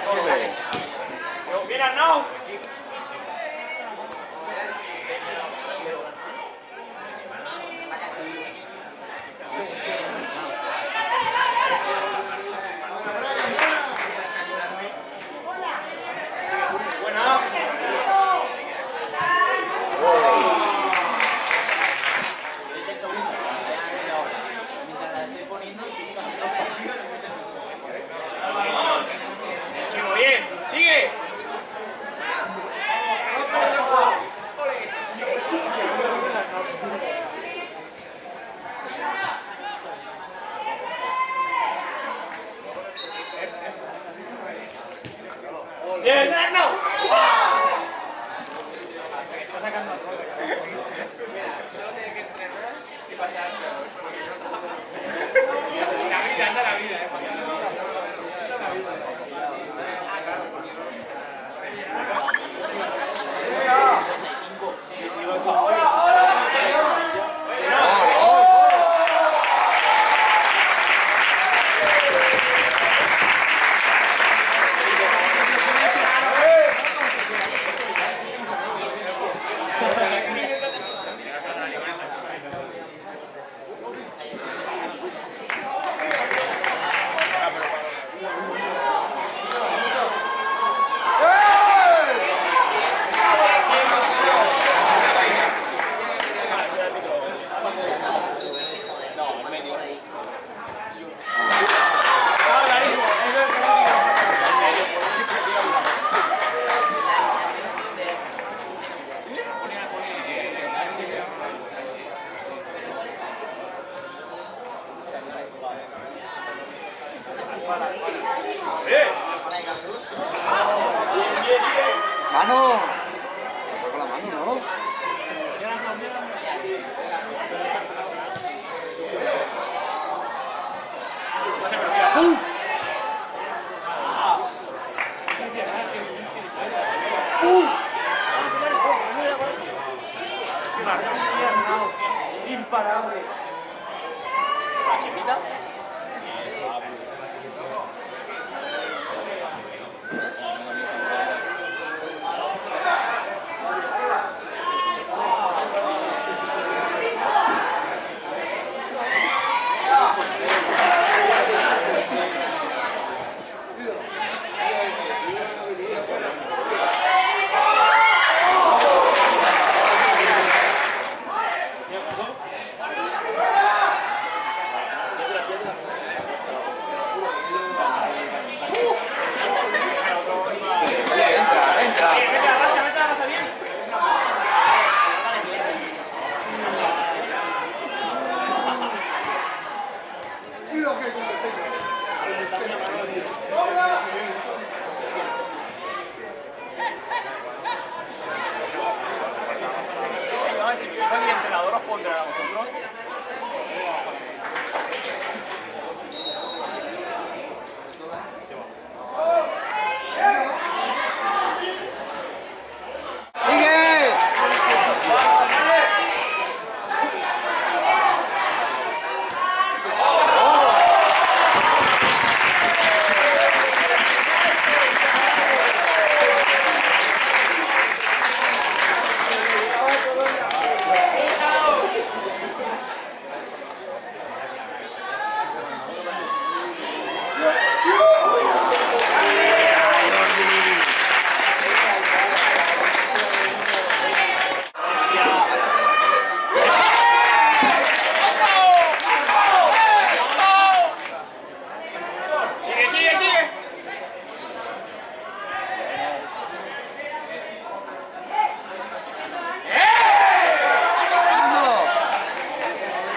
Sube. Bien, Arnau. Mano. Con la mano, ¿no? Imparable. ¿La chipita? Si mi entrenador os pondrá a vosotros.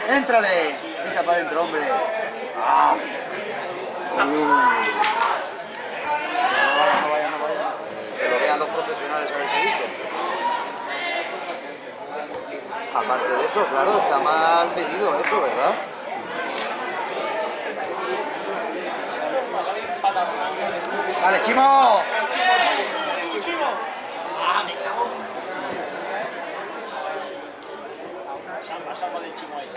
¡Éntrale! Entra para adentro, hombre. Ah. No vaya. Que lo vean los profesionales a ver qué dicen. Aparte de eso, claro, está mal medido eso, ¿verdad? ¡Dale, Chimo! ¡Chimo! ¡Ah, me cago! Salva del Chimo ahí.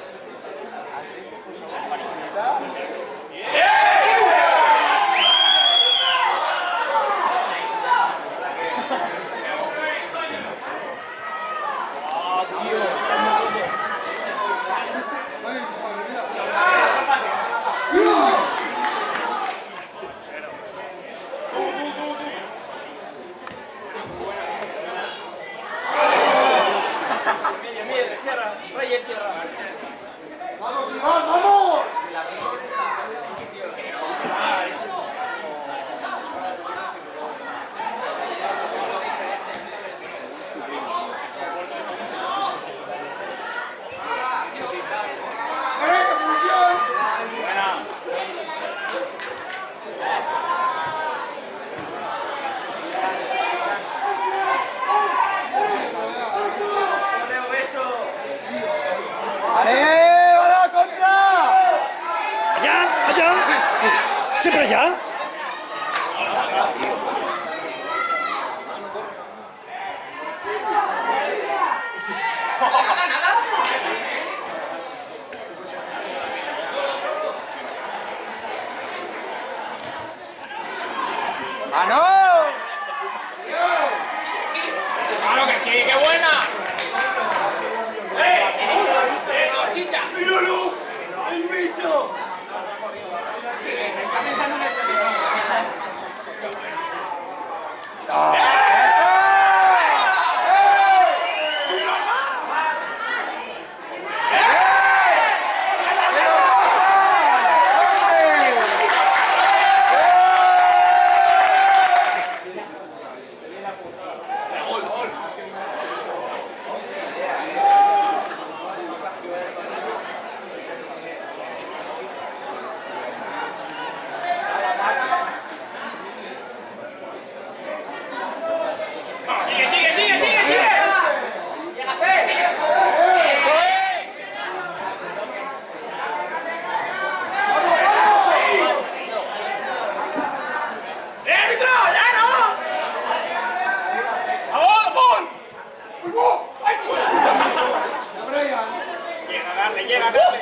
Claro que sí, qué buena. ¡Chicha! ¡Míralo! ¡El bicho! Sí, está pensando en el llega, dale.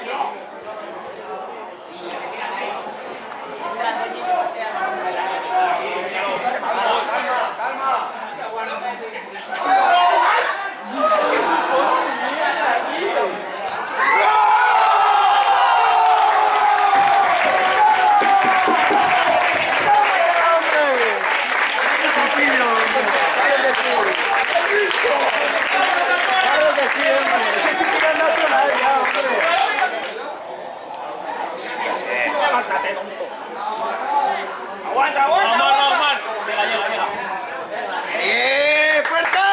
Aguanta, aguanta, aguanta. Omar. Llega, llega, llega. ¡Fuerza!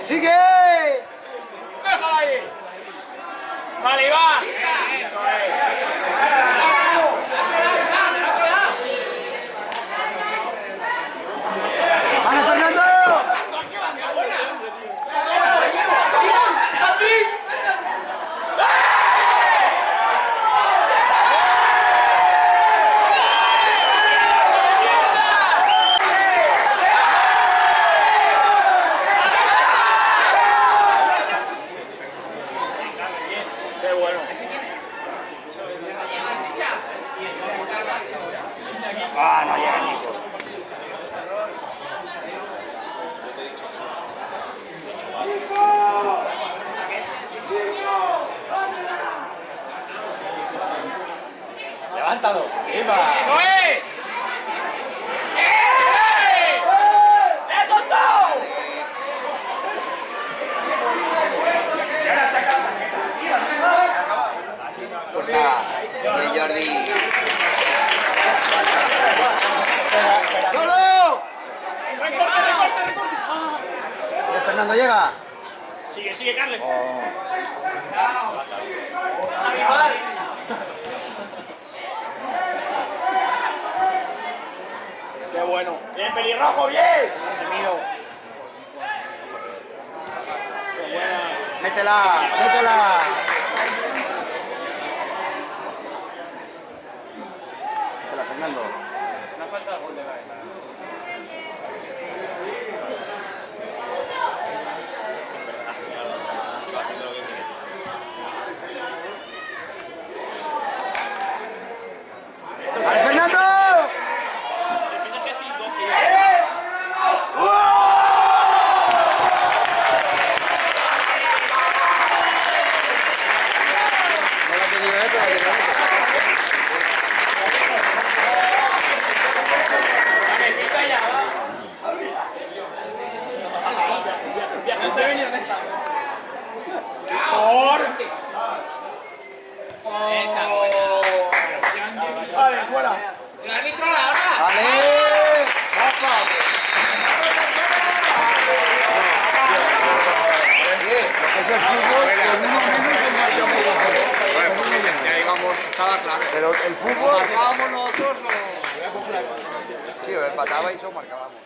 ¡Sigue! ¡Déjala ahí! ¡Vale, va! Eso es. ¡Vale, Fernando! ¡Qué bueno! ¡Ah, no llega ni! ¡Levántalo! ¡Viva! ¡Eso es! Corta. Bien, Jordi. ¡Solo! ¡Recorte, recorte, recorte! Fernando llega. Sigue, sigue, Carles. ¡Qué bueno! ¡Bien, pelirrojo, bien! Semiro. ¡Qué buena! ¡Métela! ¡Métela! Métela, Fernando. No falta el gol de Gaeta. ¡Vale, Fernando! No la he tenido, pero la he tenido. No se venía de esta. ¡Por! Esa buena. Vale, fuera. ¡El árbitro ahora! ¡Vale! Oye, lo que es el fútbol, con uno menos se marcha muy bien. Ya digamos, estaba claro. Pero el fútbol... Marcábamos nosotros o... Sí, o empatabais o marcábamos.